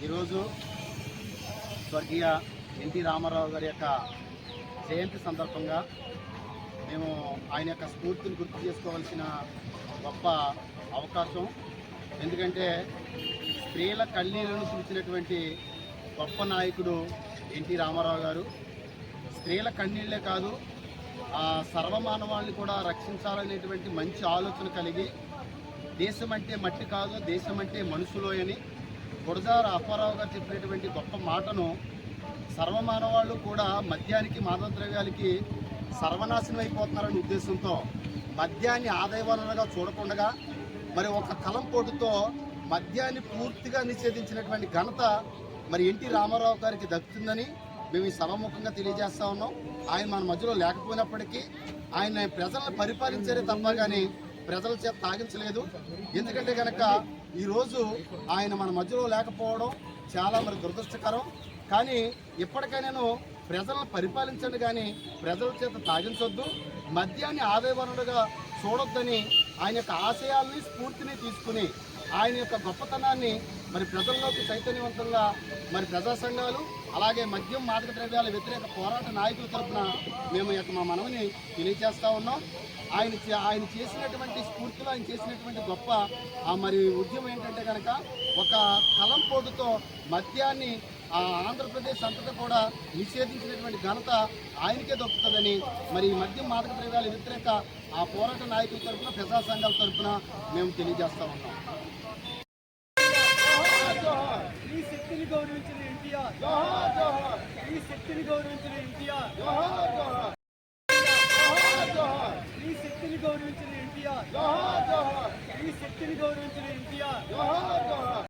ఈరోజు స్వర్గీయ ఎన్టీ రామారావు గారి యొక్క జయంతి సందర్భంగా మేము ఆయన యొక్క స్ఫూర్తిని గుర్తు చేసుకోవాల్సిన గొప్ప అవకాశం. ఎందుకంటే స్త్రీల కన్నీళ్లను చూసినటువంటి గొప్ప నాయకుడు ఎన్టీ రామారావు గారు. స్త్రీల కన్నీళ్లే కాదు, సర్వమానవాళ్ళని కూడా రక్షించాలనేటువంటి మంచి ఆలోచన కలిగి దేశం అంటే మట్టి కాదు, దేశం అంటే మనుషులో అని గురజాడ అప్పారావు గారు చెప్పినటువంటి గొప్ప మాటను సర్వమానవాళ్ళు కూడా మద్యానికి మాదక ద్రవ్యాలకి సర్వనాశనం అయిపోతున్నారనే ఉద్దేశంతో మద్యాన్ని ఆదాయ వనరుగా చూడకుండా మరి ఒక కలంపోటుతో మద్యాన్ని పూర్తిగా నిషేధించినటువంటి ఘనత మరి ఎన్టీ రామారావు గారికి దక్కుతుందని మేము ఈ సభాముఖంగా తెలియజేస్తా ఉన్నాం. ఆయన మన మధ్యలో లేకపోయినప్పటికీ ఆయన ప్రజలను పరిపాలించారే తప్ప కానీ ప్రజల చేత తాగించలేదు. ఎందుకంటే కనుక ఈరోజు ఆయన మన మధ్యలో లేకపోవడం చాలా మరి దురదృష్టకరం. కానీ ఇప్పటికైనా ప్రజలను పరిపాలించండి కానీ ప్రజల చేత తాగించొద్దు, మద్యాన్ని ఆదాయ వనరుగా చూడొద్దని ఆయన యొక్క ఆశయాల్ని స్ఫూర్తిని తీసుకుని ఆయన యొక్క గొప్పతనాన్ని మరి ప్రజల్లోకి చైతన్యవంతంగా మరి ప్రజా సంఘాలు అలాగే మద్యం మాదక ద్రవ్యాల వ్యతిరేక పోరాట నాయకుల తరఫున మేము మా మనవిని తెలియజేస్తూ ఉన్నాం. ఆయన చేసినటువంటి స్ఫూర్తిలో ఆయన చేసినటువంటి గొప్ప మరి ఉద్యమం ఏంటంటే కనుక ఒక కలంపోటుతో మద్యాన్ని ఆంధ్రప్రదేశ్ అంతటా కూడా నిషేధించినటువంటి ఘనత ఆయనకే దక్కుతుందని మరి మద్యం మాదక ద్రవ్యాల వ్యతిరేక పోరాట నాయకుల తరఫున ప్రజా సంఘాల తరఫున మేము తెలియజేస్తా ఉన్నాం. ఈ శక్తిని గౌరవించిన ఎన్టీఆర్, ఈ శక్తిని గౌరవించిన ఎన్టీఆర్, ఈ శక్తిని గౌరవించిన ఎన్టీఆర్, ఈ శక్తిని గౌరవించిన ఎన్టీఆర్.